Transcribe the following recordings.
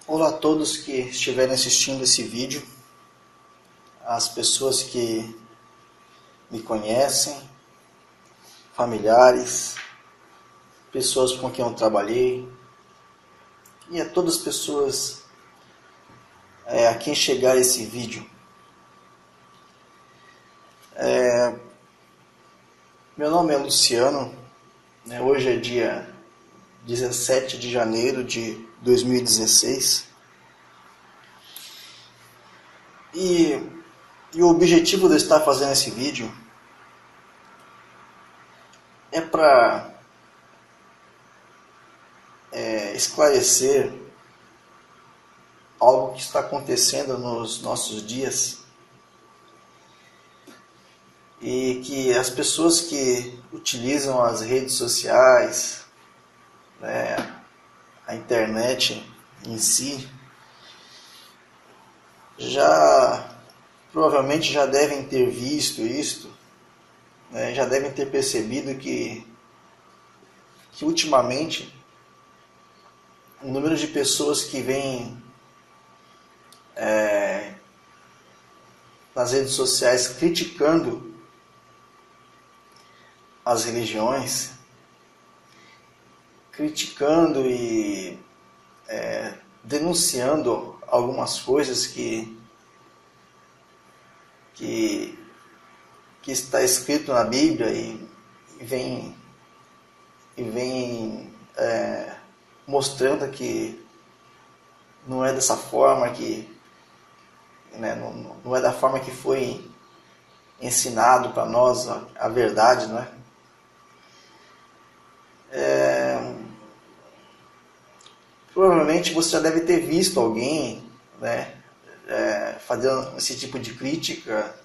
Olá a todos que estiverem assistindo esse vídeo, as pessoas que me conhecem, familiares, pessoas com quem eu trabalhei e a todas as pessoas a quem chegar esse vídeo. Meu nome é Luciano, hoje é dia 17 de janeiro de 2016 e o objetivo de eu estar fazendo esse vídeo é para esclarecer algo que está acontecendo nos nossos dias e que as pessoas que utilizam as redes sociais, a internet em si, provavelmente já devem ter visto isto, já devem ter percebido que ultimamente o número de pessoas que vêm nas redes sociais criticando as religiões, criticando e denunciando algumas coisas que está escrito na Bíblia e vem mostrando que não é dessa forma, que não é da forma que foi ensinado para nós a verdade, não é? Provavelmente você já deve ter visto alguém fazendo esse tipo de crítica,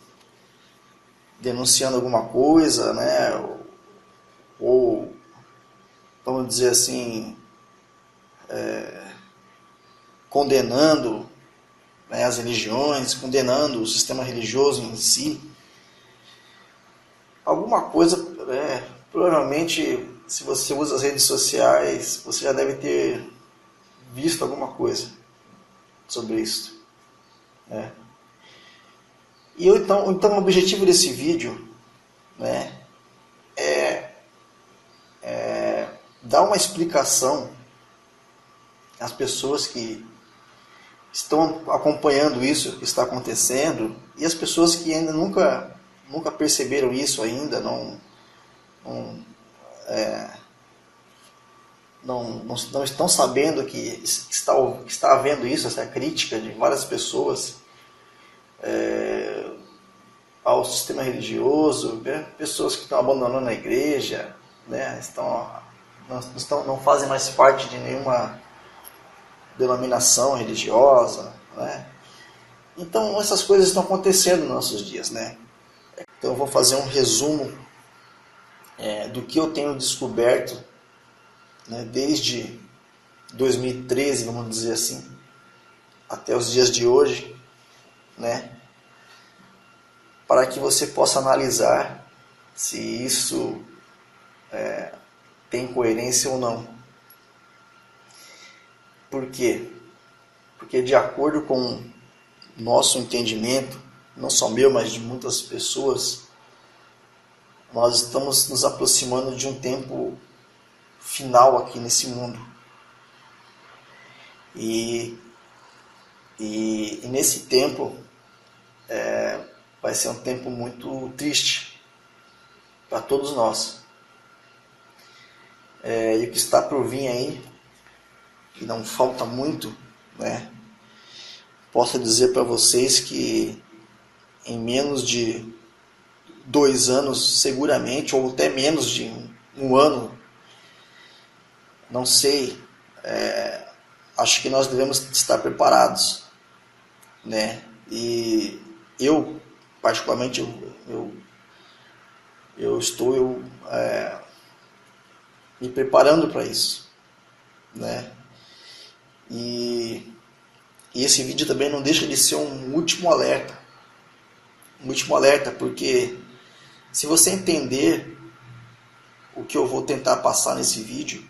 denunciando alguma coisa, ou vamos dizer assim, condenando as religiões, condenando o sistema religioso em si. Alguma coisa, provavelmente, se você usa as redes sociais, você já deve ter visto alguma coisa sobre isso. E então o objetivo desse vídeo é dar uma explicação às pessoas que estão acompanhando isso que está acontecendo e as pessoas que ainda nunca perceberam isso ainda, não estão sabendo que está havendo isso, essa crítica de várias pessoas ao sistema religioso, pessoas que estão abandonando a igreja, não fazem mais parte de nenhuma denominação religiosa, Então essas coisas estão acontecendo nos nossos dias, Então eu vou fazer um resumo do que eu tenho descoberto, desde 2013, vamos dizer assim, até os dias de hoje, para que você possa analisar se isso tem coerência ou não. Por quê? Porque de acordo com nosso entendimento, não só meu, mas de muitas pessoas, nós estamos nos aproximando de um tempo final aqui nesse mundo. E nesse tempo vai ser um tempo muito triste para todos nós. E o que está por vir aí, que não falta muito, posso dizer para vocês que em menos de 2 anos, seguramente, ou até menos de um ano, não sei, acho que nós devemos estar preparados, E eu, particularmente, eu estou me preparando para isso, E esse vídeo também não deixa de ser um último alerta, porque se você entender o que eu vou tentar passar nesse vídeo,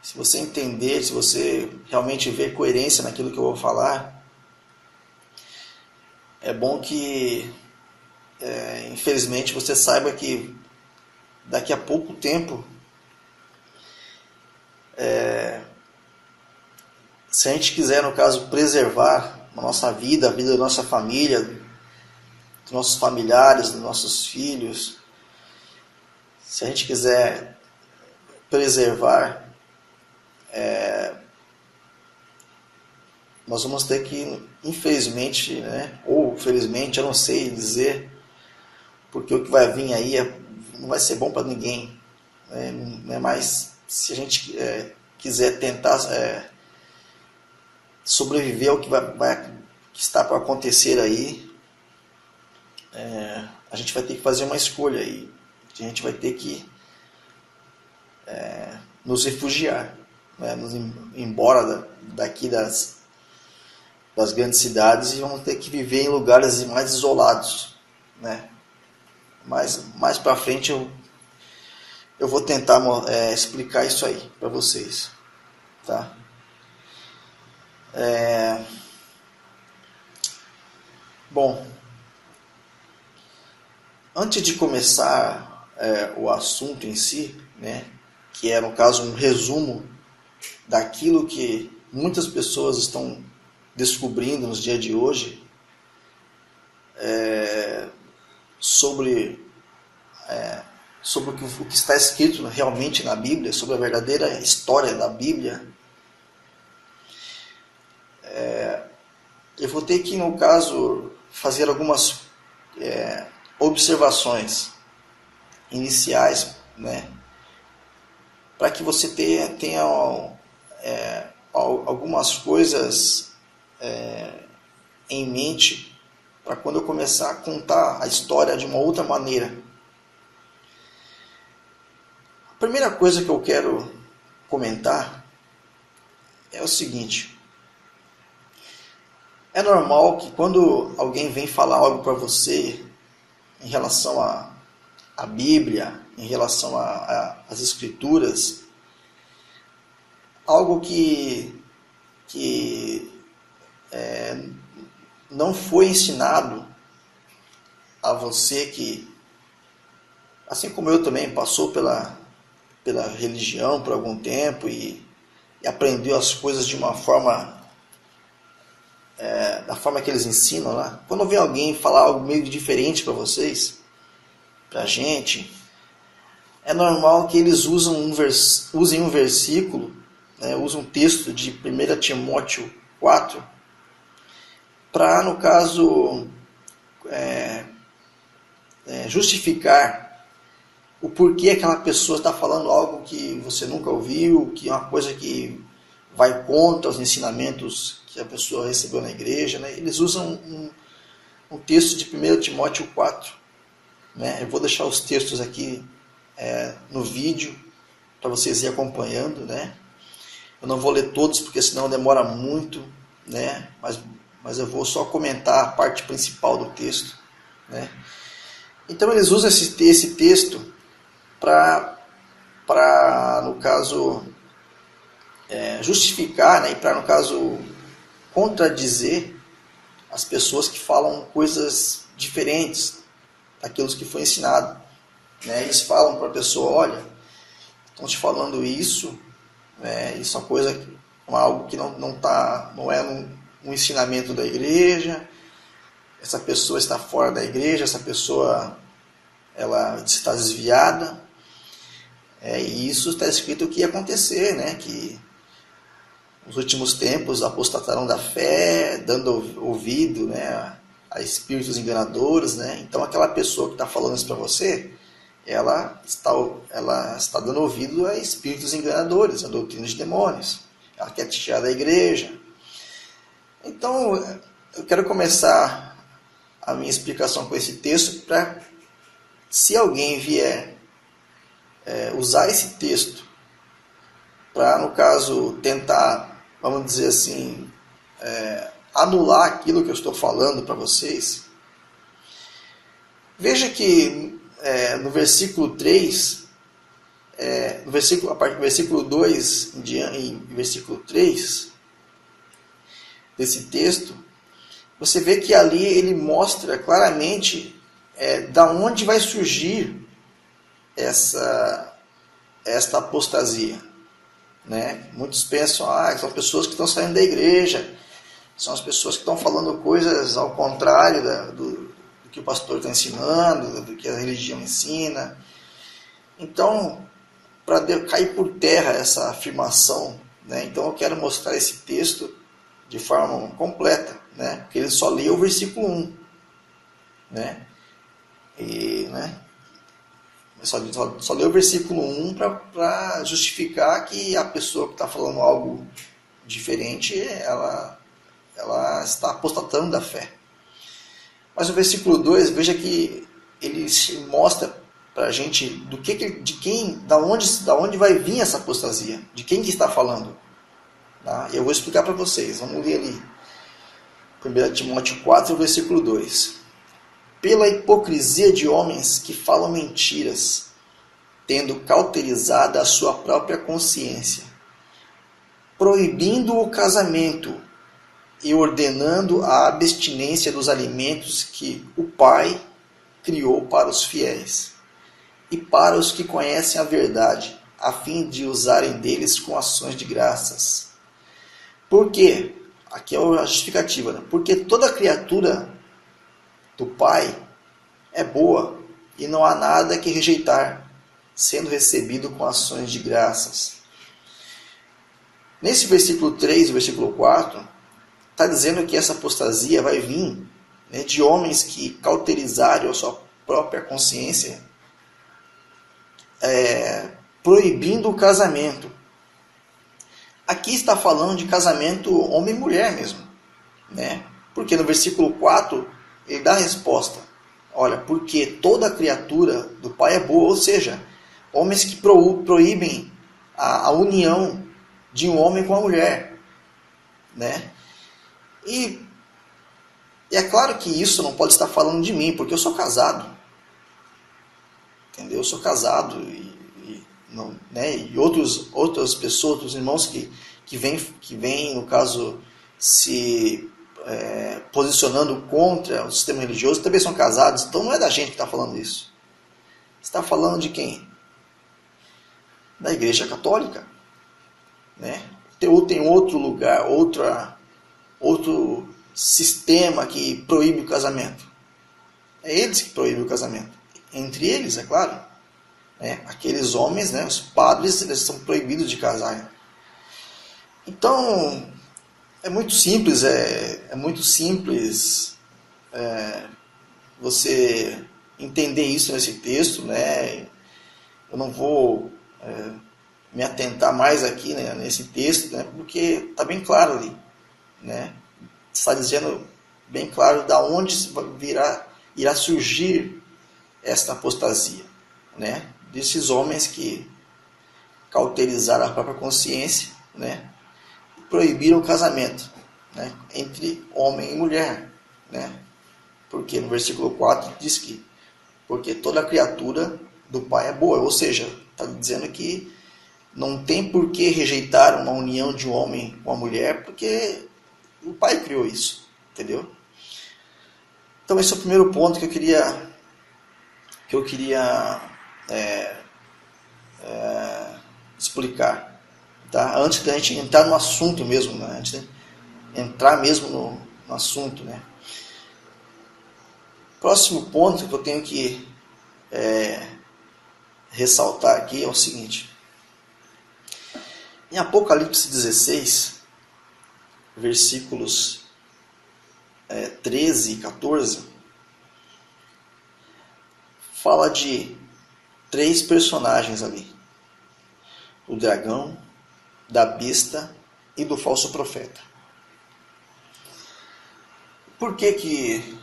se se você entender, se você realmente ver coerência naquilo que eu vou falar, é bom que, infelizmente, você saiba que daqui a pouco tempo, se a gente quiser, no caso, preservar a nossa vida, a vida da nossa família, dos nossos familiares, dos nossos filhos, se a gente quiser preservar, nós vamos ter que, infelizmente, né, ou felizmente, eu não sei dizer, porque o que vai vir aí não vai ser bom para ninguém, né? Não é mais, se a gente quiser tentar sobreviver ao que que está para acontecer aí, a gente vai ter que fazer uma escolha aí, a gente vai ter que nos refugiar, né, nos ir embora daqui das grandes cidades e vamos ter que viver em lugares mais isolados, né? Mais para frente eu vou tentar explicar isso aí para vocês, tá? Bom, antes de começar o assunto em si, né, que é no caso um resumo daquilo que muitas pessoas estão descobrindo nos dias de hoje, sobre o que está escrito realmente na Bíblia, sobre a verdadeira história da Bíblia, eu vou ter que, no caso, fazer algumas observações iniciais, né, para que você tenha algumas coisas em mente para quando eu começar a contar a história de uma outra maneira. A primeira coisa que eu quero comentar é o seguinte: é normal que quando alguém vem falar algo para você em relação à Bíblia, em relação às Escrituras, algo que não foi ensinado a você, que, assim como eu também, passou pela religião por algum tempo e aprendeu as coisas de uma forma, da forma que eles ensinam lá. Quando vem alguém falar algo meio diferente para vocês, para a gente, é normal que eles usem um versículo, né, usem um texto de 1 Timóteo 4, para, no caso, justificar o porquê aquela pessoa está falando algo que você nunca ouviu, que é uma coisa que vai contra os ensinamentos que a pessoa recebeu na igreja, né? Eles usam um texto de 1 Timóteo 4. Né? Eu vou deixar os textos aqui no vídeo para vocês ir acompanhando, né? Eu não vou ler todos porque senão demora muito, né? Mas eu vou só comentar a parte principal do texto, né? Então eles usam esse texto para, no caso, justificar, né? E para, no caso, contradizer as pessoas que falam coisas diferentes daquilo que foi ensinado, né? Eles falam para a pessoa: olha, estão te falando isso, isso é algo que não é um ensinamento da igreja, essa pessoa está fora da igreja, essa pessoa ela está desviada, e isso está escrito que ia acontecer, né? Que nos últimos tempos apostatarão da fé, dando ouvido, né, a espíritos enganadores, né? Então aquela pessoa que está falando isso para você, ela está dando ouvido a espíritos enganadores, a doutrina de demônios. Ela quer te tirar da igreja. Então eu quero começar a minha explicação com esse texto para, se alguém vier usar esse texto para, no caso, tentar, vamos dizer assim, anular aquilo que eu estou falando para vocês, veja que no versículo 3 no versículo, a partir do versículo 2 e versículo 3 desse texto, você vê que ali ele mostra claramente da onde vai surgir esta apostasia. Né? Muitos pensam que são pessoas que estão saindo da igreja, são as pessoas que estão falando coisas ao contrário do que o pastor está ensinando, do que a religião ensina. Então, para cair por terra essa afirmação, né? Então eu quero mostrar esse texto de forma completa, né? Porque ele só lê o versículo 1, né? E, né? Só lê o versículo 1 para justificar que a pessoa que está falando algo diferente, ela está apostatando da fé. Mas o versículo 2, veja que ele mostra para a gente da onde vai vir essa apostasia, de quem que está falando. Tá? Eu vou explicar para vocês, vamos ler ali. 1 Timóteo 4, versículo 2. Pela hipocrisia de homens que falam mentiras, tendo cauterizada a sua própria consciência, proibindo o casamento e ordenando a abstinência dos alimentos que o Pai criou para os fiéis e para os que conhecem a verdade, a fim de usarem deles com ações de graças. Por quê? Aqui é a justificativa, né? Porque toda criatura do Pai é boa e não há nada que rejeitar, sendo recebido com ações de graças. Nesse versículo 3 e versículo 4, está dizendo que essa apostasia vai vir, né, de homens que cauterizaram a sua própria consciência, proibindo o casamento. Aqui está falando de casamento homem e mulher mesmo, né? Porque no versículo 4 ele dá a resposta. Olha, porque toda criatura do Pai é boa, ou seja, homens que proíbem a união de um homem com a mulher, né? E é claro que isso não pode estar falando de mim, porque eu sou casado. Entendeu? Eu sou casado e outras pessoas, outros irmãos que vêm, no caso, se posicionando contra o sistema religioso, também são casados. Então não é da gente que está falando isso. Está falando de quem? Da Igreja Católica. Né? Ou tem outro lugar, outro sistema que proíbe o casamento. É eles que proíbem o casamento. Entre eles, é claro. Aqueles homens, né, os padres, eles são proibidos de casar. Então, é muito simples, você entender isso nesse texto, né? Eu não vou me atentar mais aqui, né, nesse texto, né, porque está bem claro ali, né? Está dizendo bem claro da onde irá surgir esta apostasia, né? Desses homens que cauterizaram a própria consciência, né? Proibiram o casamento, né, entre homem e mulher, né? Porque no versículo 4 diz que porque toda criatura do Pai é boa, ou seja, está dizendo que não tem por que rejeitar uma união de um homem com a mulher, porque o Pai criou isso, entendeu? Então esse é o primeiro ponto que eu queria explicar, tá? Antes da gente entrar no assunto mesmo, né? Antes de entrar mesmo no assunto, né? Próximo ponto que eu tenho que ressaltar aqui é o seguinte. Em Apocalipse 16, versículos 13 e 14, fala de 3 personagens ali: o dragão, da besta e do falso profeta. Por que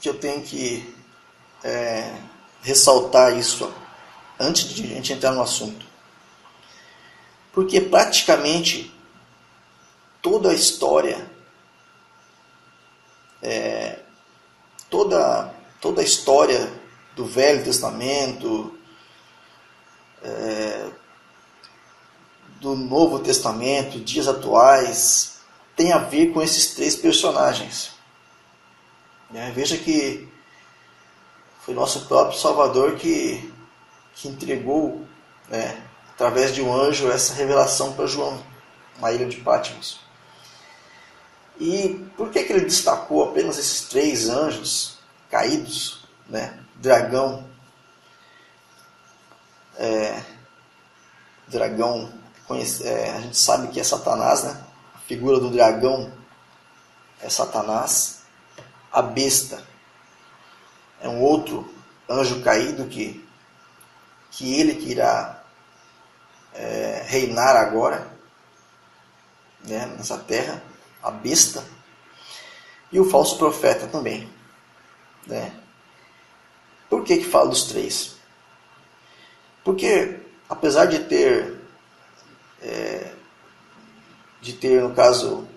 eu tenho que ressaltar isso antes de a gente entrar no assunto? Porque praticamente toda a história, toda a história do Velho Testamento, do Novo Testamento, dias atuais, tem a ver com esses três personagens. Veja que foi nosso próprio Salvador que entregou, através de um anjo, essa revelação para João, na ilha de Patmos. E por que ele destacou apenas esses três anjos caídos? Dragão, a gente sabe que é Satanás, a figura do dragão é Satanás. A besta é um outro anjo caído que ele que irá reinar agora, nessa terra, a besta, e o falso profeta também. Por que fala dos três? Porque apesar de ter no caso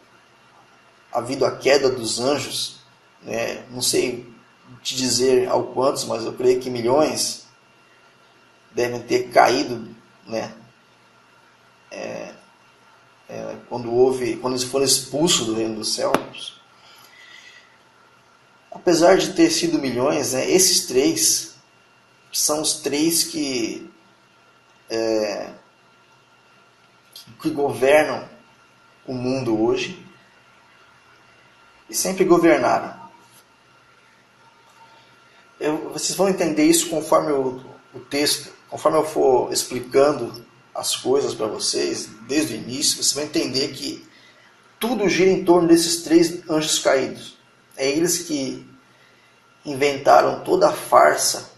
havido a queda dos anjos, não sei te dizer ao quantos, mas eu creio que milhões devem ter caído, quando eles foram expulsos do reino dos céus. Apesar de ter sido milhões, esses três são os três que governam o mundo hoje e sempre governaram. Vocês vão entender isso conforme o texto, conforme eu for explicando as coisas para vocês, desde o início, você vai entender que tudo gira em torno desses três anjos caídos. É eles que inventaram toda a farsa,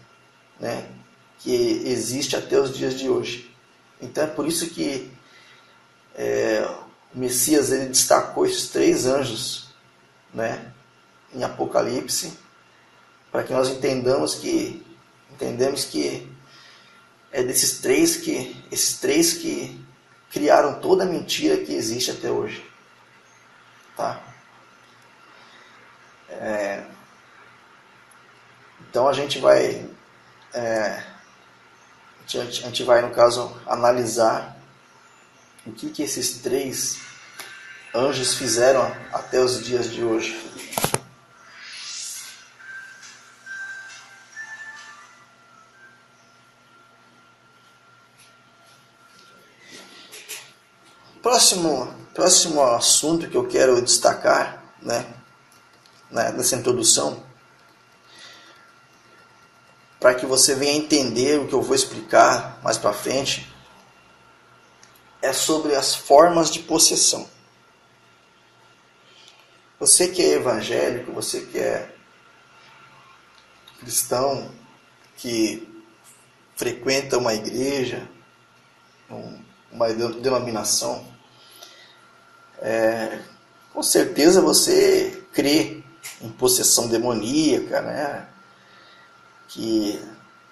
que existe até os dias de hoje. Então é por isso que o Messias ele destacou esses três anjos, em Apocalipse, para que nós entendamos que é esses três que criaram toda a mentira que existe até hoje. Tá? Então a gente vai no caso analisar o que esses três anjos fizeram até os dias de hoje. Próximo assunto que eu quero destacar, nessa introdução, para que você venha entender o que eu vou explicar mais para frente, é sobre as formas de possessão. Você que é evangélico, você que é cristão, que frequenta uma igreja, uma denominação, com certeza você crê em possessão demoníaca, que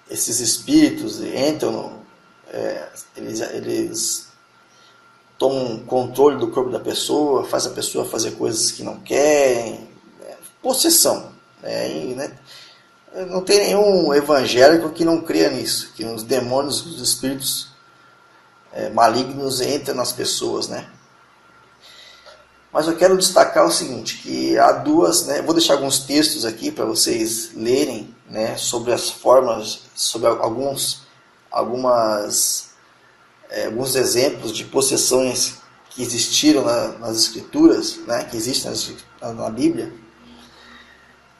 esses espíritos entram, eles tomam controle do corpo da pessoa, faz a pessoa fazer coisas que não querem, possessão. Não tem nenhum evangélico que não creia nisso, que os demônios, os espíritos malignos entram nas pessoas, Mas eu quero destacar o seguinte, que há duas, vou deixar alguns textos aqui para vocês lerem, sobre as formas, sobre alguns exemplos de possessões que existiram nas escrituras, que existem na Bíblia.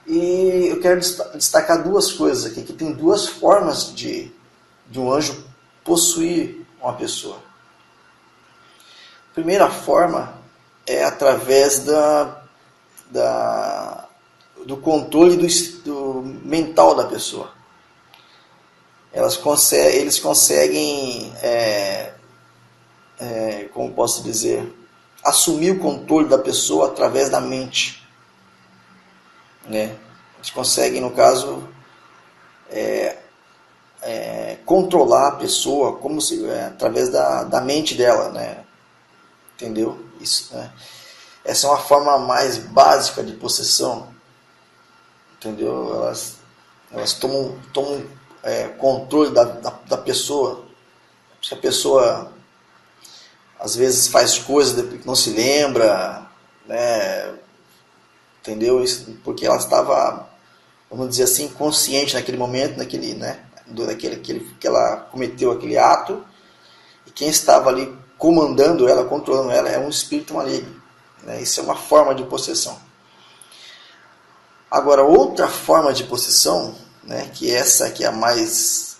E eu quero destacar duas coisas aqui, que tem duas formas de um anjo possuir uma pessoa. A primeira forma é através do controle do mental da pessoa. Eles conseguem, como posso dizer, assumir o controle da pessoa através da mente. Eles conseguem, no caso, controlar a pessoa através da mente dela, entendeu? Isso, essa é uma forma mais básica de possessão, entendeu? Elas tomam controle da pessoa, a pessoa às vezes faz coisas que não se lembra, né? Entendeu? Isso porque ela estava, vamos dizer assim, consciente naquele momento, né? Que ela cometeu aquele ato, e quem estava ali comandando ela, controlando ela, é um espírito maligno, né? Isso é uma forma de possessão. Agora, outra forma de possessão, né, que essa aqui é a mais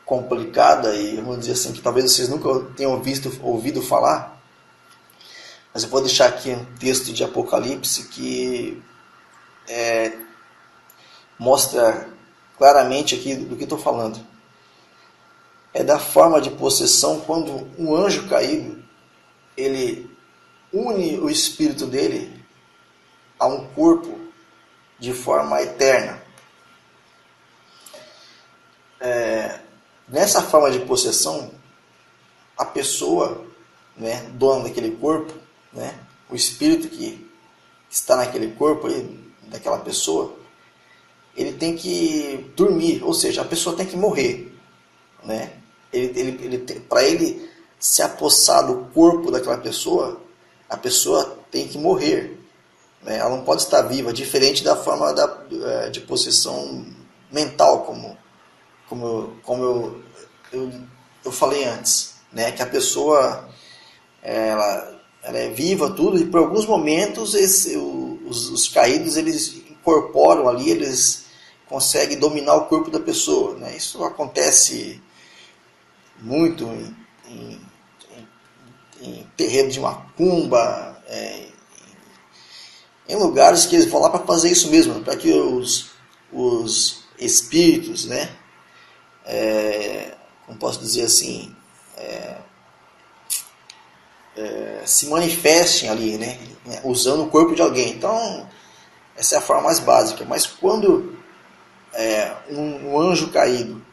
complicada, e vamos dizer assim, que talvez vocês nunca tenham ouvido falar, mas eu vou deixar aqui um texto de Apocalipse que mostra claramente aqui do que estou falando. É da forma de possessão quando um anjo caído, ele une o espírito dele a um corpo de forma eterna. Nessa forma de possessão, a pessoa, né, dona daquele corpo, né, o espírito que está naquele corpo daquela pessoa, ele tem que dormir, ou seja, a pessoa tem que morrer, né? Para ele se apossar do corpo daquela pessoa, a pessoa tem que morrer, né? Ela não pode estar viva, diferente da forma de possessão mental, como eu falei antes, né? Que a pessoa ela é viva, tudo, e por alguns momentos os caídos eles incorporam ali, eles conseguem dominar o corpo da pessoa, né? Isso acontece muito em terreiro de macumba, em lugares que eles vão lá para fazer isso mesmo, para que os espíritos, né, como posso dizer assim, se manifestem ali, né, usando o corpo de alguém. Então, essa é a forma mais básica. Mas quando um anjo caído,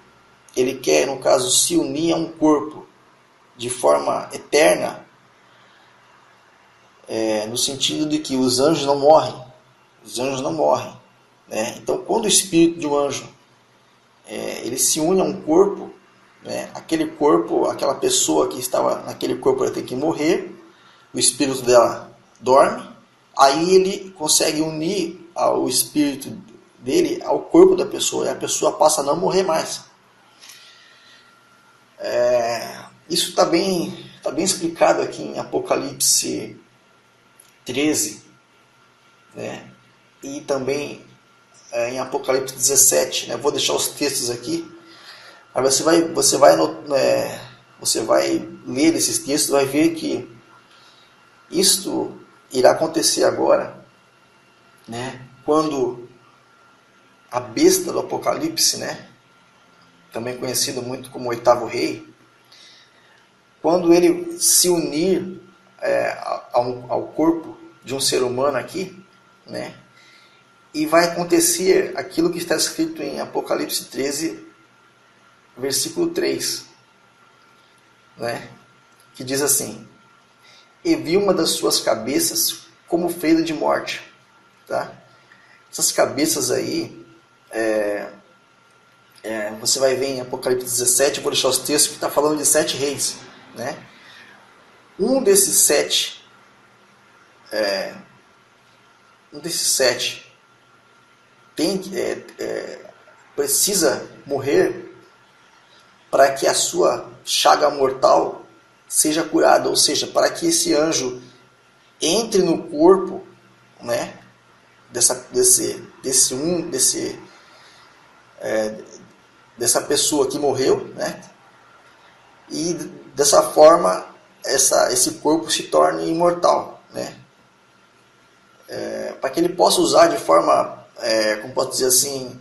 ele quer, no caso, se unir a um corpo de forma eterna, no sentido de que os anjos não morrem. Os anjos não morrem, né? Então, quando o espírito de um anjo ele se une a um corpo, né, aquele corpo, aquela pessoa que estava naquele corpo, ela tem que morrer, o espírito dela dorme, aí ele consegue unir o espírito dele ao corpo da pessoa, e a pessoa passa a não morrer mais. Isso está bem explicado aqui em Apocalipse 13, né? E também em Apocalipse 17, né? Vou deixar os textos aqui. Aí você vai ler esses textos, vai ver que isto irá acontecer agora, né? Quando a besta do Apocalipse, né, também conhecido muito como oitavo rei, quando ele se unir ao corpo de um ser humano aqui, né, e vai acontecer aquilo que está escrito em Apocalipse 13, versículo 3, né, que diz assim: e vi uma das suas cabeças como feita de morte. Tá? Essas cabeças aí, você vai ver em Apocalipse 17, eu vou deixar os textos, que está falando de 7 reis. Né? Um desses sete precisa morrer para que a sua chaga mortal seja curada, ou seja, para que esse anjo entre no corpo, né, dessa pessoa que morreu, né, e dessa forma esse corpo se torne imortal, né, para que ele possa usar de forma, como posso dizer assim,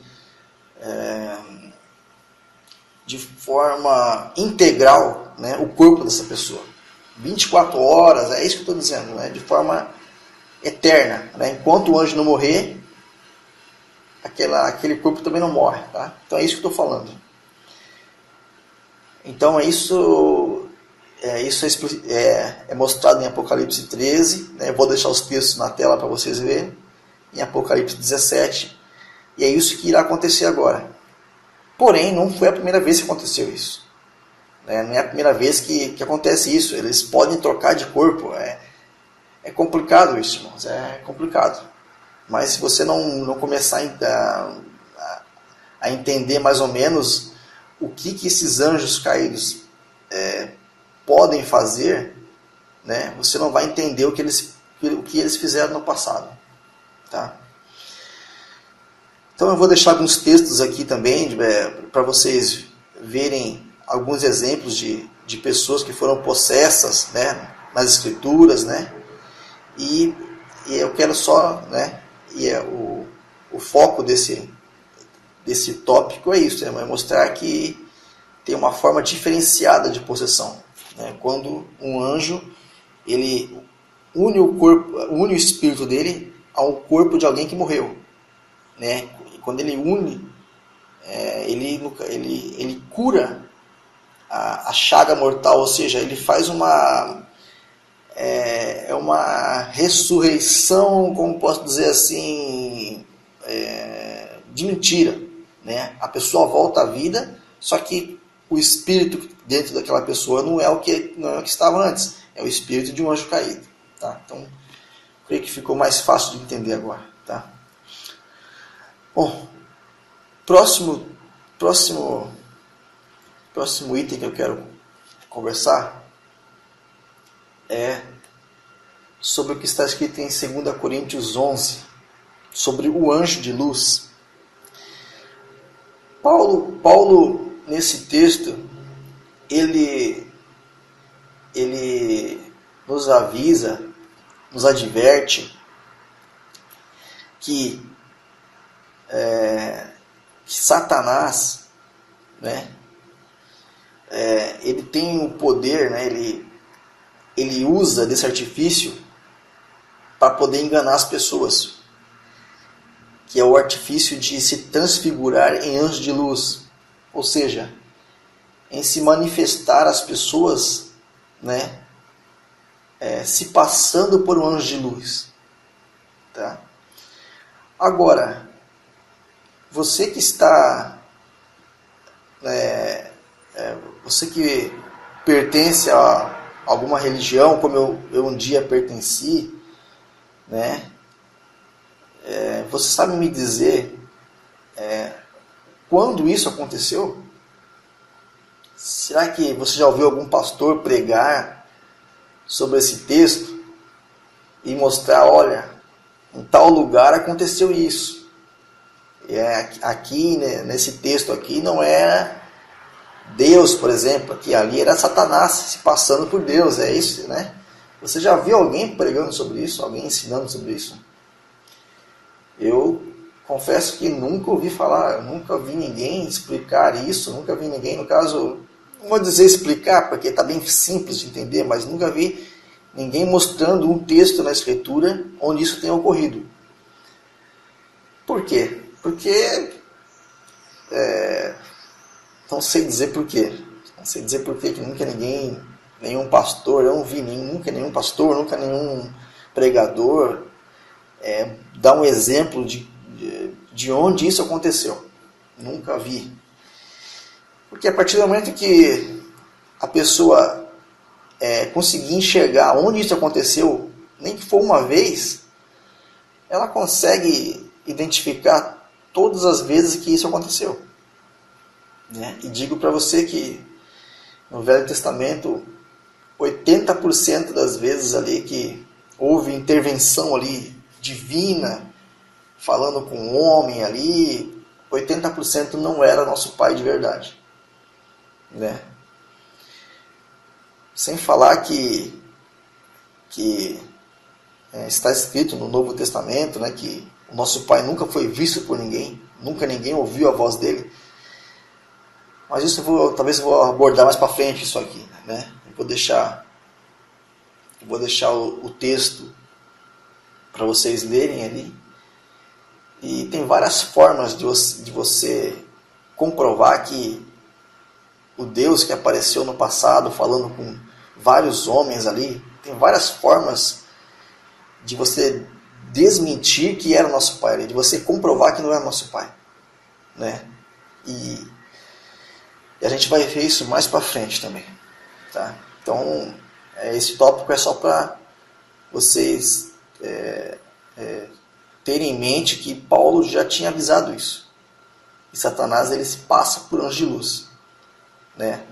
de forma integral, né, o corpo dessa pessoa. 24 horas, é isso que eu estou dizendo, né, de forma eterna. Né, enquanto o anjo não morrer, aquele corpo também não morre. Tá? Então é isso que eu estou falando. Então isso é mostrado em Apocalipse 13. Né, eu vou deixar os textos na tela para vocês verem. Em Apocalipse 17. E é isso que irá acontecer agora. Porém, não foi a primeira vez que aconteceu isso. né? Não é a primeira vez que acontece isso. Eles podem trocar de corpo. É complicado isso, irmãos. É complicado. Mas se você não começar a entender mais ou menos o que esses anjos caídos podem fazer, né, você não vai entender o que eles fizeram no passado. Tá? Então eu vou deixar alguns textos aqui também para vocês verem alguns exemplos de pessoas que foram possessas, né, nas escrituras, né, e eu quero só, né, o foco desse tópico é isso, é mostrar que tem uma forma diferenciada de possessão, né, quando um anjo ele une o espírito dele ao corpo de alguém que morreu, né? E quando ele une, ele cura a chaga mortal, ou seja, ele faz uma ressurreição, como posso dizer assim, de mentira, né? A pessoa volta à vida, só que o espírito dentro daquela pessoa não é o que estava antes, é o espírito de um anjo caído, tá? Então, creio que ficou mais fácil de entender agora, tá? Bom, próximo item que eu quero conversar é sobre o que está escrito em 2 Coríntios 11, sobre o anjo de luz. Paulo nesse texto, ele nos avisa, nos adverte que Satanás, né, ele tem o poder, né, ele usa desse artifício para poder enganar as pessoas, que é o artifício de se transfigurar em anjo de luz, ou seja, em se manifestar às pessoas, né, se passando por um anjo de luz, tá? Agora, você que está, você que pertence a alguma religião, como eu um dia pertenci, né? Você sabe me dizer quando isso aconteceu? Será que você já ouviu algum pastor pregar sobre esse texto e mostrar, olha, em tal lugar aconteceu isso? Aqui, né, nesse texto aqui, não era Deus, por exemplo, aqui ali era Satanás se passando por Deus, é isso, né? Você já viu alguém pregando sobre isso, alguém ensinando sobre isso? Eu confesso que nunca ouvi falar, nunca vi ninguém explicar isso, nunca vi ninguém, no caso, não vou dizer explicar, porque está bem simples de entender, mas nunca vi ninguém mostrando um texto na Escritura onde isso tenha ocorrido. Por quê? Porque não sei dizer por quê. Não sei dizer por quê que nunca nenhum pastor, eu não vi nunca nenhum pastor, nunca nenhum pregador dar um exemplo de onde isso aconteceu. Nunca vi. Porque a partir do momento que a pessoa conseguir enxergar onde isso aconteceu, nem que for uma vez, ela consegue identificar todas as vezes que isso aconteceu, né? E digo para você que no Velho Testamento 80% das vezes ali que houve intervenção ali divina, falando com o homem ali, 80% não era nosso pai de verdade, né? Sem falar que está escrito no Novo Testamento, né, que o nosso pai nunca foi visto por ninguém, nunca ninguém ouviu a voz dele. Mas isso talvez eu vou abordar mais para frente isso aqui, né? Eu vou deixar o texto para vocês lerem ali. E tem várias formas de você comprovar que o Deus que apareceu no passado falando com vários homens ali, tem várias formas de você desmentir que era o nosso pai, de você comprovar que não era nosso pai, né? E E a gente vai ver isso mais para frente também. Tá? Então, esse tópico é só para vocês terem em mente que Paulo já tinha avisado isso. E Satanás ele se passa por anjo de luz. Né?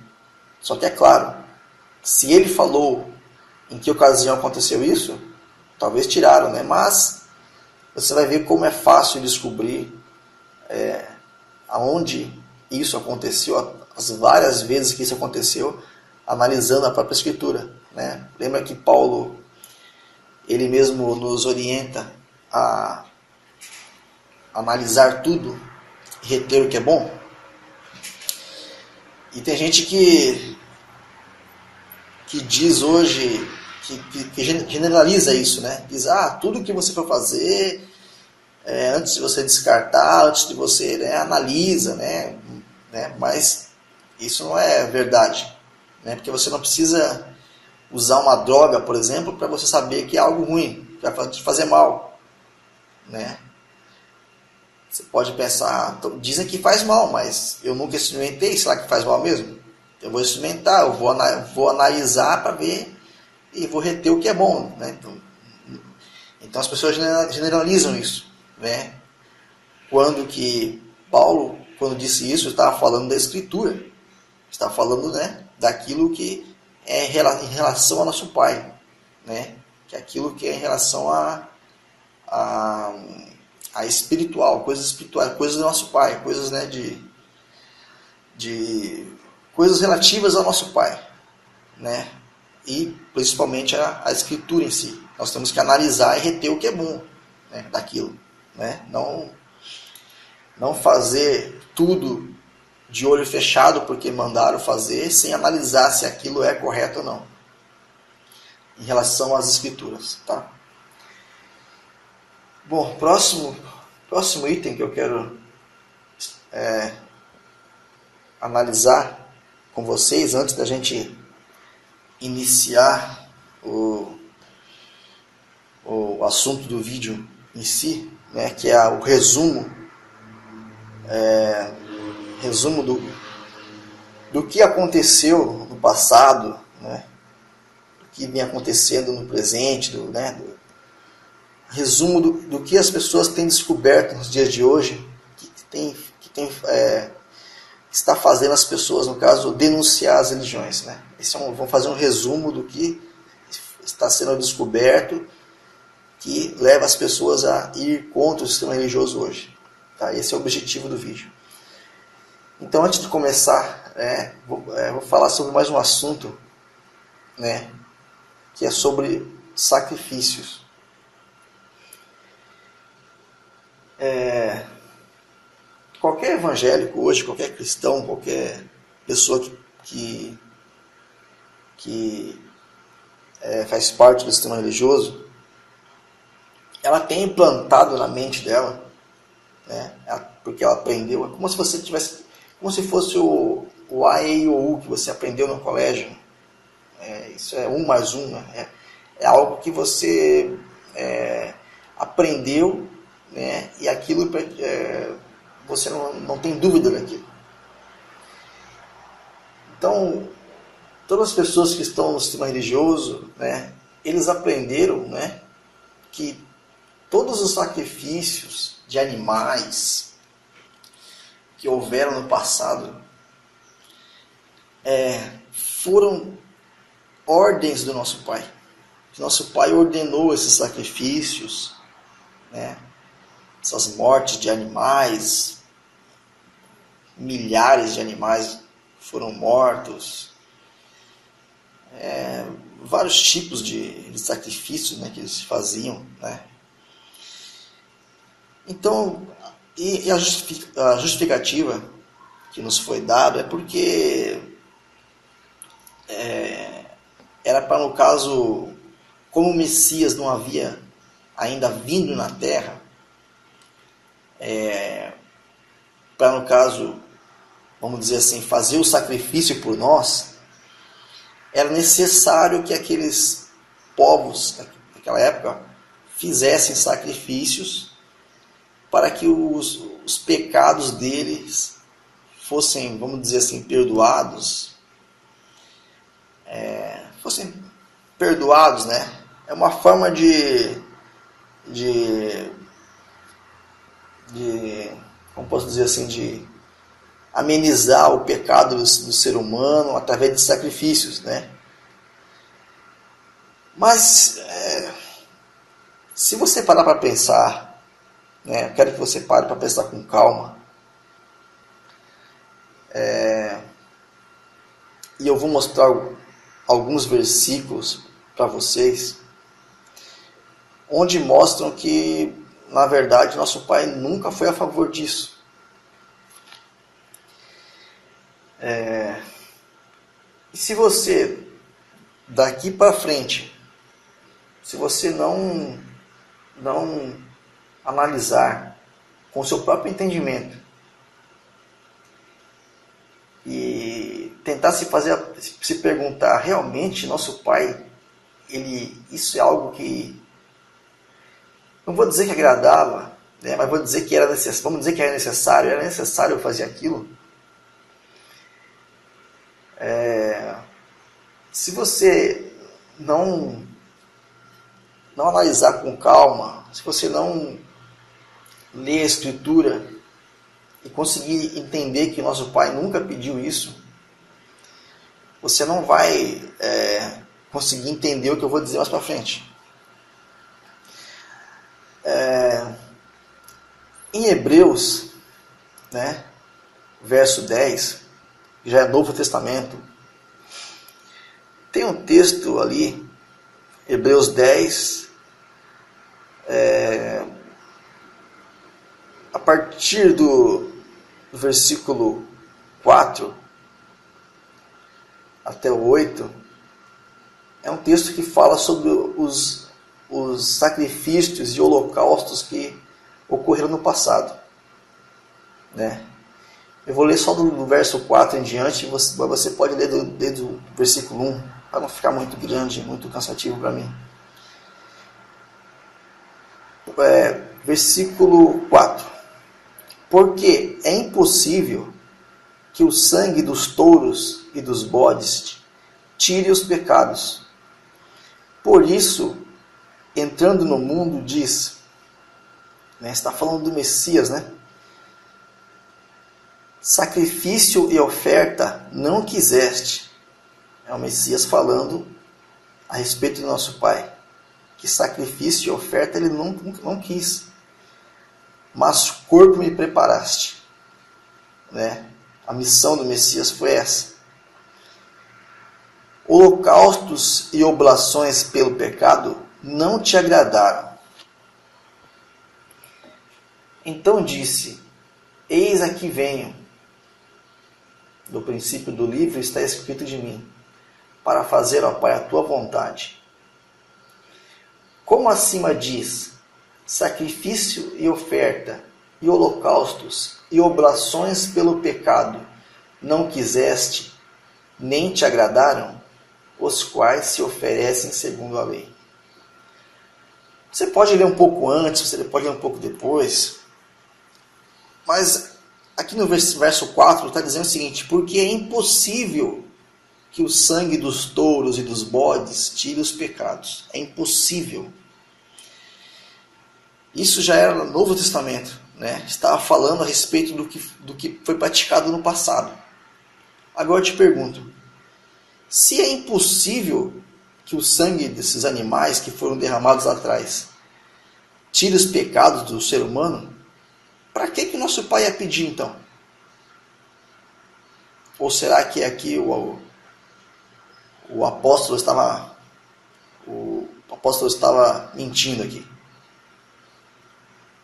Só que é claro, se ele falou em que ocasião aconteceu isso, talvez tiraram, né? Mas você vai ver como é fácil descobrir aonde isso aconteceu, as várias vezes que isso aconteceu, analisando a própria Escritura. Né? Lembra que Paulo, ele mesmo nos orienta a analisar tudo e reter o que é bom? E tem gente que diz hoje, que generaliza isso, né? Diz, tudo que você for fazer, antes de você descartar, antes de você, né, analisa, né? Mas isso não é verdade, né? Porque você não precisa usar uma droga, por exemplo, para você saber que é algo ruim, que vai te fazer mal, né? Você pode pensar, dizem que faz mal, mas eu nunca experimentei, será que faz mal mesmo? Eu vou experimentar, eu vou analisar para ver e vou reter o que é bom, né? Então as pessoas generalizam isso, né? Quando que Paulo, quando disse isso, estava falando da Escritura, está falando, né, daquilo que é em relação ao nosso Pai, né? Que é aquilo que é em relação a espiritual, coisas espirituais, coisas do nosso Pai, coisas, né, de coisas relativas ao nosso Pai, né? E principalmente a Escritura em si. Nós temos que analisar e reter o que é bom, né, daquilo, né? Não fazer tudo de olho fechado porque mandaram fazer, sem analisar se aquilo é correto ou não, em relação às Escrituras, tá? Bom, próximo item que eu quero analisar com vocês, antes da gente iniciar o assunto do vídeo em si, né, que é o resumo do que aconteceu no passado, né, do que vem acontecendo no presente, resumo do que as pessoas têm descoberto nos dias de hoje, que está fazendo as pessoas, no caso, denunciar as religiões, né? Vamos fazer um resumo do que está sendo descoberto, que leva as pessoas a ir contra o sistema religioso hoje. Tá? Esse é o objetivo do vídeo. Então, antes de começar, vou falar sobre mais um assunto, né, que é sobre sacrifícios. Qualquer evangélico hoje, qualquer cristão, qualquer pessoa que faz parte do sistema religioso, ela tem implantado na mente dela, né, porque ela aprendeu, é como se você tivesse, como se fosse o A, E, I, O, U que você aprendeu no colégio. Isso é 1 mais 1, né? É algo que você aprendeu, né, e aquilo você não tem dúvida daquilo. Então, todas as pessoas que estão no sistema religioso, né, eles aprenderam, né, que todos os sacrifícios de animais que houveram no passado foram ordens do nosso Pai. Nosso Pai ordenou esses sacrifícios, né, essas mortes de animais, milhares de animais foram mortos, vários tipos de sacrifícios, né, que eles faziam, né? Então, e a justificativa que nos foi dada é porque era para, no caso, como o Messias não havia ainda vindo na Terra, para, no caso, vamos dizer assim, fazer o sacrifício por nós, era necessário que aqueles povos naquela época fizessem sacrifícios para que os pecados deles fossem, vamos dizer assim, perdoados, né? É uma forma de como posso dizer assim, de amenizar o pecado do ser humano através de sacrifícios, né? Mas se você parar para pensar, né? Eu quero que você pare para pensar com calma. E eu vou mostrar alguns versículos para vocês, onde mostram que, na verdade, nosso Pai nunca foi a favor disso. E se você, daqui para frente, se você não analisar com o seu próprio entendimento e tentar se perguntar, realmente nosso Pai, isso é algo que, não vou dizer que agradava, né, mas vou dizer que era necessário, vamos dizer que era necessário eu fazer aquilo. Se você não analisar com calma, se você não ler a Escritura e conseguir entender que nosso Pai nunca pediu isso, você não vai conseguir entender o que eu vou dizer mais para frente. Em Hebreus, né, verso 10, já é Novo Testamento, tem um texto ali, Hebreus 10, a partir do versículo 4 até o 8, é um texto que fala sobre os sacrifícios e holocaustos que ocorreram no passado, né? Eu vou ler só do verso 4 em diante, você pode ler desde o versículo 1, para não ficar muito grande, muito cansativo para mim. Versículo 4. Porque é impossível que o sangue dos touros e dos bodes tire os pecados. Por isso, entrando no mundo, diz, né, está falando do Messias, né? Sacrifício e oferta não quiseste. É o Messias falando a respeito do nosso Pai. Que sacrifício e oferta ele não quis. Mas corpo me preparaste. Né? A missão do Messias foi essa. Holocaustos e oblações pelo pecado não te agradaram. Então disse, eis aqui venho. No princípio do livro está escrito de mim, para fazer, ó Pai, a tua vontade. Como acima diz, sacrifício e oferta, e holocaustos, e oblações pelo pecado, não quiseste, nem te agradaram, os quais se oferecem segundo a lei. Você pode ler um pouco antes, você pode ler um pouco depois, mas aqui no verso 4 está dizendo o seguinte, porque é impossível que o sangue dos touros e dos bodes tire os pecados. É impossível. Isso já era no Novo Testamento, né? Estava falando a respeito do que foi praticado no passado. Agora eu te pergunto, se é impossível que o sangue desses animais que foram derramados lá atrás tire os pecados do ser humano, para que nosso Pai ia pedir então? Ou será que aqui o apóstolo estava mentindo aqui?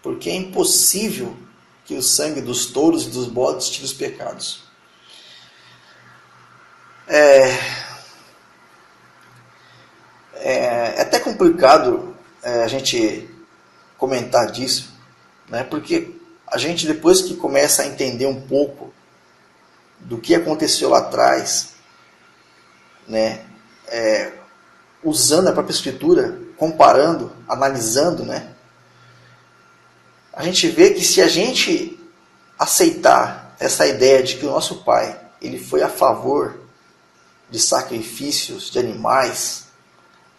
Porque é impossível que o sangue dos touros e dos bodes tire os pecados. É até complicado a gente comentar disso, né? Porque a gente, depois que começa a entender um pouco do que aconteceu lá atrás, né? Usando a própria Escritura, comparando, analisando, né? A gente vê que se a gente aceitar essa ideia de que o nosso pai ele foi a favor de sacrifícios de animais,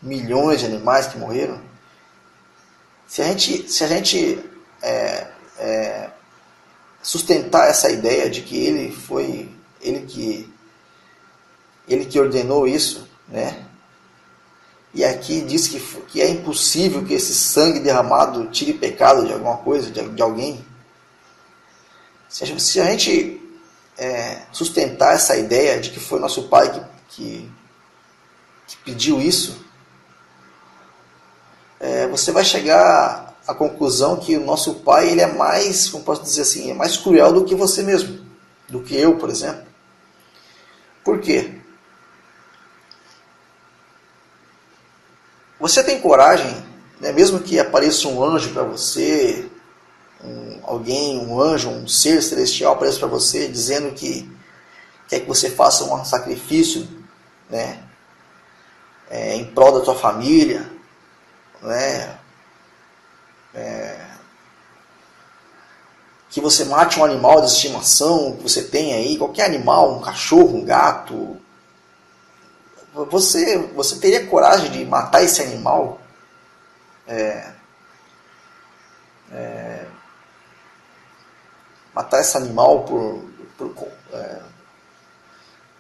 milhões de animais que morreram, se a gente sustentar essa ideia de que ele que ordenou isso, né? E aqui diz que é impossível que esse sangue derramado tire pecado de alguma coisa, de alguém. Se a gente sustentar essa ideia de que foi nosso pai que pediu isso, você vai chegar à conclusão que o nosso pai ele é mais, como posso dizer assim, é mais cruel do que você mesmo, do que eu, por exemplo. Por quê? Você tem coragem, né, mesmo que apareça um anjo para você, um anjo, um ser celestial apareça para você, dizendo que quer que você faça um sacrifício, né, em prol da tua família, né, que você mate um animal de estimação que você tem aí, qualquer animal, um cachorro, um gato, você teria coragem de matar esse animal? Matar esse animal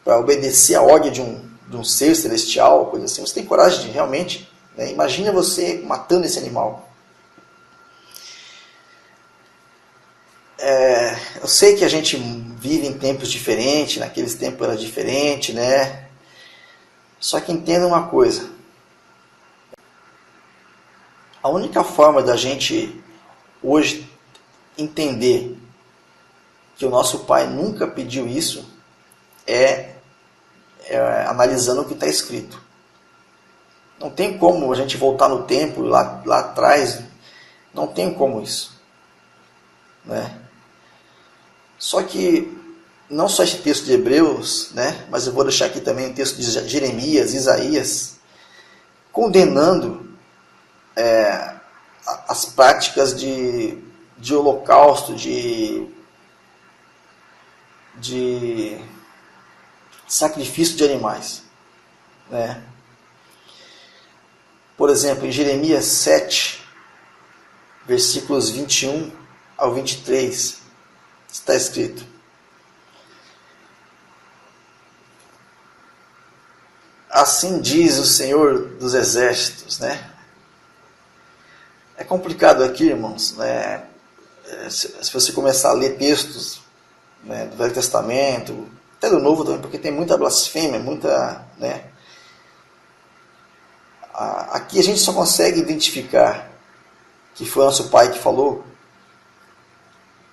para obedecer a ordem de um ser celestial, coisa assim? Você tem coragem de realmente? Né? Imagina você matando esse animal. Eu sei que a gente vive em tempos diferentes, naqueles tempos era diferente, né? Só que entenda uma coisa. A única forma da gente hoje entender que o nosso pai nunca pediu isso é analisando o que está escrito. Não tem como a gente voltar no tempo, lá atrás, não tem como isso. Né? Só que, não só esse texto de Hebreus, né, mas eu vou deixar aqui também o texto de Jeremias, Isaías, condenando as práticas de holocausto, de sacrifício de animais. Né? Por exemplo, em Jeremias 7, versículos 21 ao 23, está escrito: assim diz o Senhor dos Exércitos, né? É complicado aqui, irmãos, né? Se você começar a ler textos, né, do Velho Testamento, até do Novo também, porque tem muita blasfêmia, muita, né? Aqui a gente só consegue identificar que foi nosso pai que falou,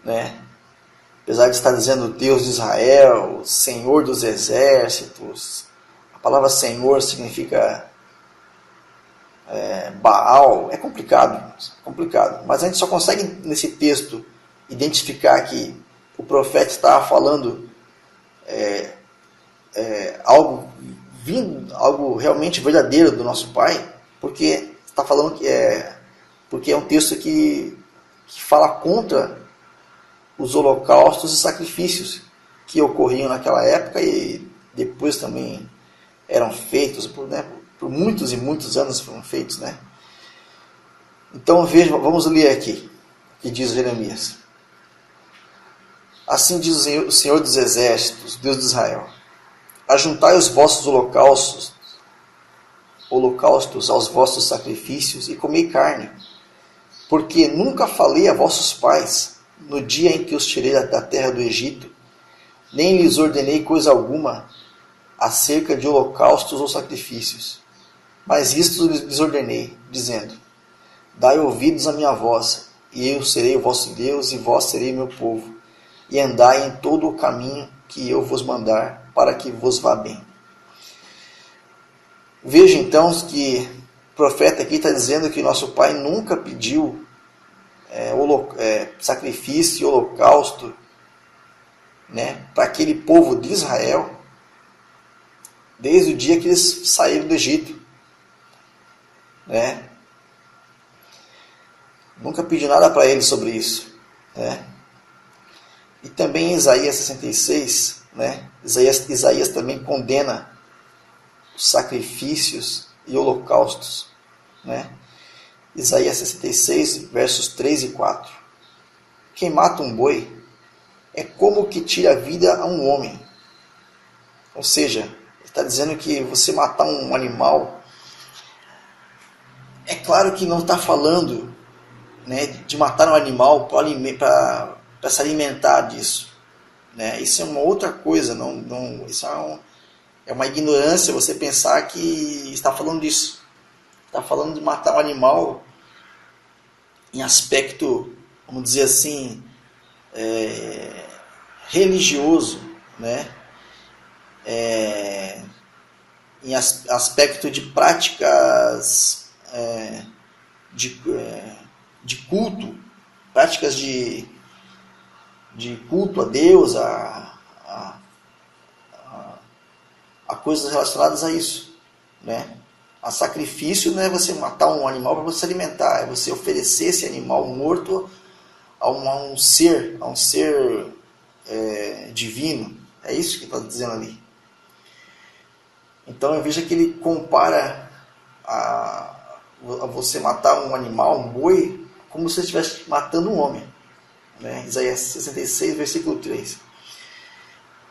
né? Apesar de estar dizendo Deus de Israel, Senhor dos Exércitos, a palavra Senhor significa Baal, é complicado, mas a gente só consegue nesse texto identificar que o profeta estava falando algo realmente verdadeiro do nosso pai, porque está falando porque é um texto que fala contra os holocaustos e sacrifícios que ocorriam naquela época e depois também eram feitos por muitos e muitos anos foram feitos, né? Então vamos ler aqui o que diz Jeremias. Assim diz o Senhor dos Exércitos, Deus de Israel: ajuntai os vossos holocaustos aos vossos sacrifícios e comei carne, porque nunca falei a vossos pais no dia em que os tirei da terra do Egito, nem lhes ordenei coisa alguma acerca de holocaustos ou sacrifícios. Mas isto lhes ordenei, dizendo: dai ouvidos à minha voz, e eu serei o vosso Deus, e vós serei meu povo, e andai em todo o caminho que eu vos mandar, para que vos vá bem. Veja então que o profeta aqui está dizendo que nosso pai nunca pediu sacrifício e holocausto, né, para aquele povo de Israel, desde o dia que eles saíram do Egito. Né? Nunca pedi nada para eles sobre isso. Né? E também em Isaías 66, né? Isaías também condena os sacrifícios e holocaustos, né? Isaías 66, versos 3 e 4. Quem mata um boi é como que tira a vida a um homem. Ou seja, ele está dizendo que você matar um animal, é claro que não está falando, né, de matar um animal para se alimentar disso, né? Isso é uma outra coisa, isso é uma ignorância você pensar que está falando disso. Está falando de matar um animal em aspecto, vamos dizer assim, religioso, né? Em aspecto de práticas de culto, práticas de culto a Deus, a coisas relacionadas a isso, né? A sacrifício não é você matar um animal para você alimentar, é você oferecer esse animal morto a um ser divino. É isso que está dizendo ali. Então veja que ele compara a você matar um animal, um boi, como se você estivesse matando um homem, né? Isaías 66, versículo 3.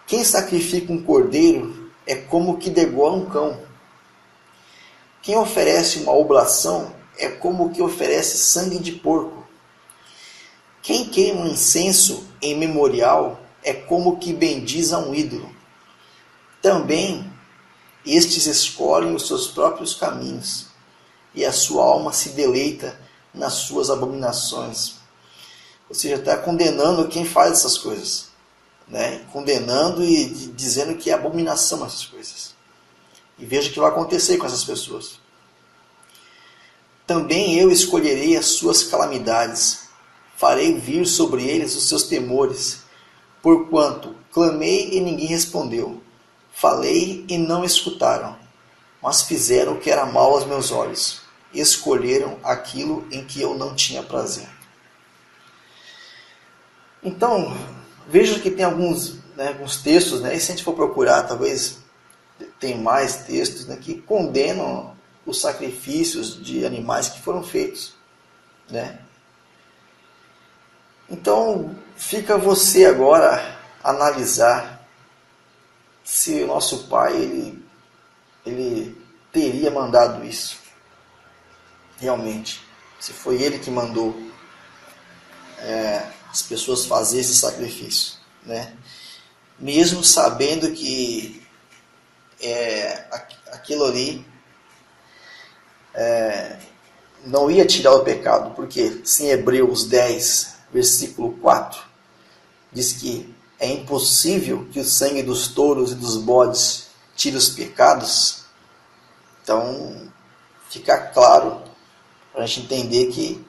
Quem sacrifica um cordeiro é como que degola um cão. Quem oferece uma oblação é como que oferece sangue de porco. Quem queima um incenso em memorial é como que bendiz a um ídolo. Também estes escolhem os seus próprios caminhos, e a sua alma se deleita nas suas abominações. Ou seja, está condenando quem faz essas coisas, né? Condenando e dizendo que é abominação essas coisas. E veja o que vai acontecer com essas pessoas. Também eu escolherei as suas calamidades, farei vir sobre eles os seus temores, porquanto clamei e ninguém respondeu, falei e não escutaram, mas fizeram o que era mal aos meus olhos, e escolheram aquilo em que eu não tinha prazer. Então, veja que tem alguns textos, né, e se a gente for procurar, talvez tem mais textos, né, que condenam os sacrifícios de animais que foram feitos, né? Então, fica você agora analisar se o nosso pai ele teria mandado isso. Realmente, se foi ele que mandou as pessoas fazerem esse sacrifício, né? Mesmo sabendo que aquilo ali não ia tirar o pecado, porque se em Hebreus 10, versículo 4, diz que é impossível que o sangue dos touros e dos bodes tire os pecados. Então, fica claro para a gente entender que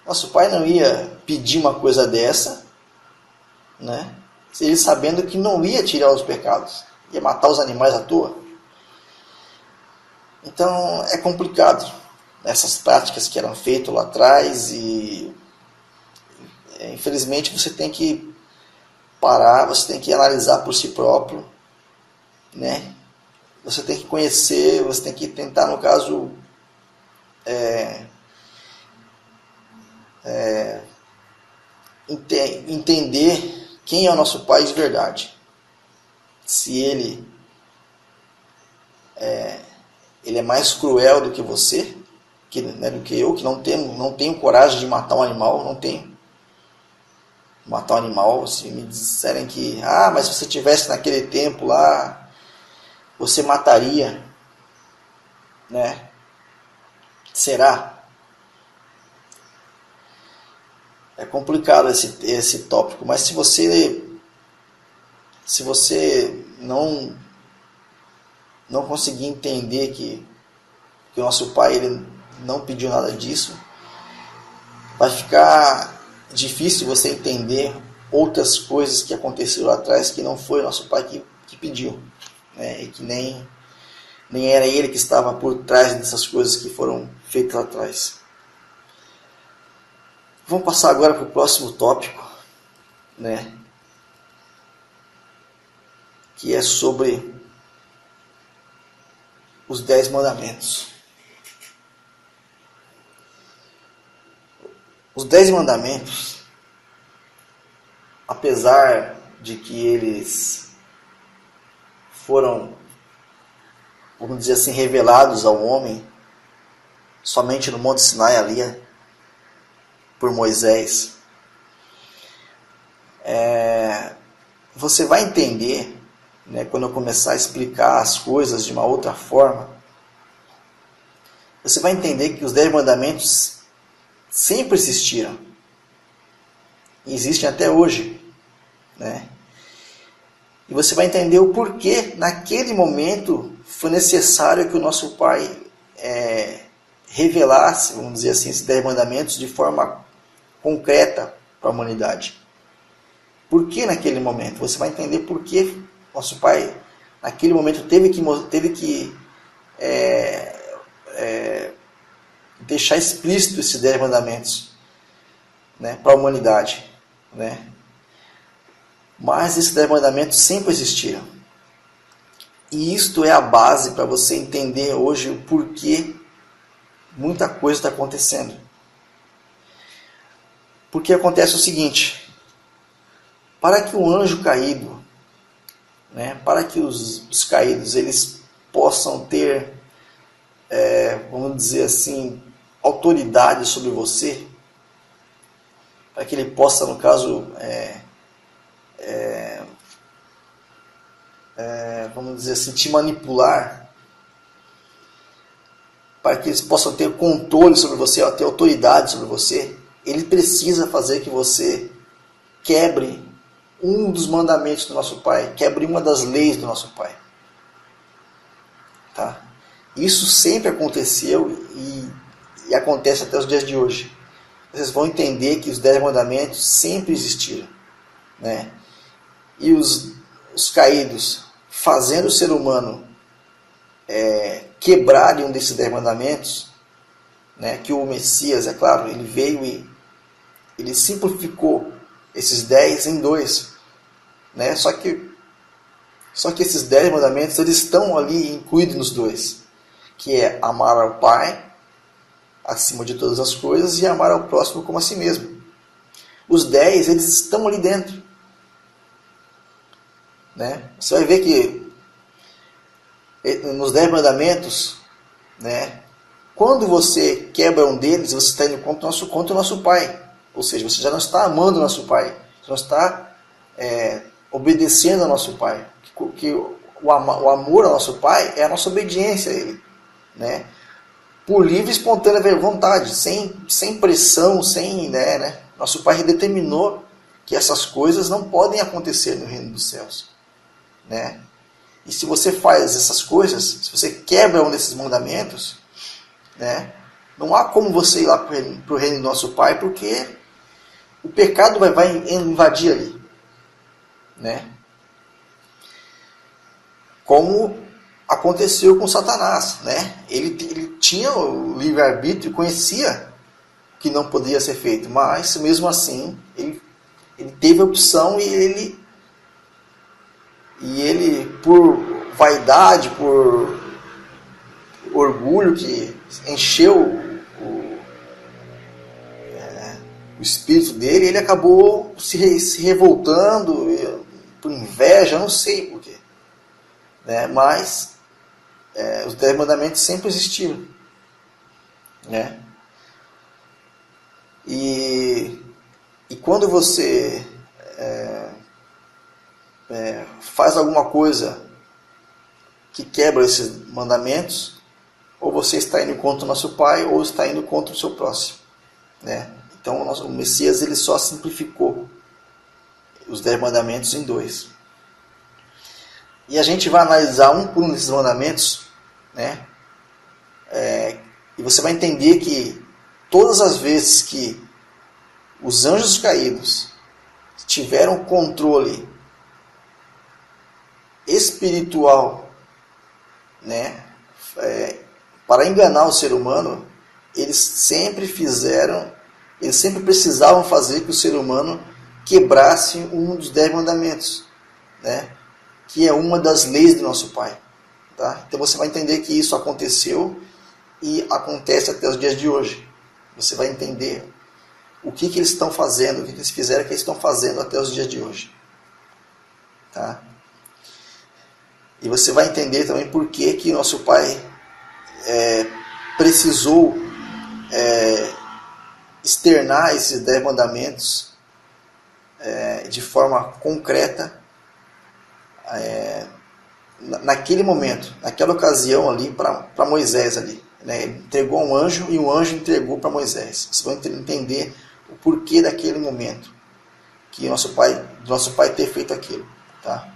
nosso pai não ia pedir uma coisa dessa, né? Ele sabendo que não ia tirar os pecados, ia matar os animais à toa. Então é complicado essas práticas que eram feitas lá atrás e infelizmente você tem que parar, você tem que analisar por si próprio, né? Você tem que conhecer, você tem que tentar, no caso, entender quem é o nosso pai de verdade. Se ele é mais cruel do que você, do que eu, que não tenho coragem de matar um animal, não tenho. Matar um animal, se me disserem que, mas se você estivesse naquele tempo lá, você mataria, né? Será? É complicado esse tópico, mas se você não conseguir entender que o nosso pai ele não pediu nada disso, vai ficar difícil você entender outras coisas que aconteceram lá atrás que não foi o nosso pai que pediu, né? E que nem era ele que estava por trás dessas coisas que foram feitas lá atrás. Vamos passar agora para o próximo tópico, né, que é sobre os 10 mandamentos. Os 10 mandamentos, apesar de que eles foram, vamos dizer assim, revelados ao homem somente no Monte Sinai ali, por Moisés, você vai entender, né, quando eu começar a explicar as coisas de uma outra forma, você vai entender que os 10 mandamentos sempre existiram. E existem até hoje, né? E você vai entender o porquê, naquele momento, foi necessário que o nosso Pai revelasse, vamos dizer assim, esses 10 mandamentos de forma concreta para a humanidade. Por que naquele momento? Você vai entender por que nosso Pai, naquele momento, teve que deixar explícito esses 10 mandamentos, né, para a humanidade, né? Mas esses 10 mandamentos sempre existiram. E isto é a base para você entender hoje o porquê muita coisa está acontecendo. Porque acontece o seguinte: para que o anjo caído, né, para que os caídos eles possam ter, vamos dizer assim, autoridade sobre você, para que ele possa, no caso, vamos dizer assim, te manipular, para que eles possam ter controle sobre você, ter autoridade sobre você, ele precisa fazer que você quebre um dos mandamentos do nosso Pai, quebre uma das leis do nosso Pai. Tá? Isso sempre aconteceu e acontece até os dias de hoje. Vocês vão entender que os 10 mandamentos sempre existiram, né? E os caídos, fazendo o ser humano quebrarem um desses 10 mandamentos, né? Que o Messias, é claro, ele veio e ele simplificou esses 10 em 2, né? Só que esses 10 mandamentos eles estão ali incluídos nos 2, que é amar ao Pai acima de todas as coisas e amar ao próximo como a si mesmo. Os 10 eles estão ali dentro, né? Você vai ver que nos 10 mandamentos, né, quando você quebra um deles, você está indo contra o nosso Pai. Ou seja, você já não está amando o nosso Pai, você não está obedecendo ao nosso Pai. Que o amor ao nosso Pai é a nossa obediência a Ele, né? Por livre e espontânea vontade, sem pressão, né? Nosso Pai determinou que essas coisas não podem acontecer no reino dos céus, né? E se você faz essas coisas, se você quebra um desses mandamentos, né, não há como você ir lá para o reino do nosso Pai, porque o pecado vai invadir ali, né? Como aconteceu com Satanás, né? Ele tinha o livre-arbítrio, conhecia que não podia ser feito, mas mesmo assim ele teve a opção e ele por vaidade, por orgulho que encheu o espírito dele, ele acabou se revoltando por inveja, não sei porquê, né? Mas os 10 mandamentos sempre existiram, né? E quando você faz alguma coisa que quebra esses mandamentos, ou você está indo contra o nosso Pai, ou está indo contra o seu próximo, né? Então o Messias ele só simplificou os 10 mandamentos em 2. E a gente vai analisar um por um desses mandamentos, né? E você vai entender que todas as vezes que os anjos caídos tiveram controle espiritual, né, para enganar o ser humano, eles sempre precisavam fazer que o ser humano quebrasse um dos 10 mandamentos, né? Que é uma das leis do nosso Pai. Tá? Então você vai entender que isso aconteceu e acontece até os dias de hoje. Você vai entender o que eles estão fazendo, o que eles fizeram, o que eles estão fazendo até os dias de hoje. Tá? E você vai entender também por que nosso Pai precisou externar esses 10 mandamentos de forma concreta naquele momento, naquela ocasião ali para Moisés ali, né? Ele entregou um anjo e o anjo entregou para Moisés. Você vai entender o porquê daquele momento que nosso pai ter feito aquilo, tá?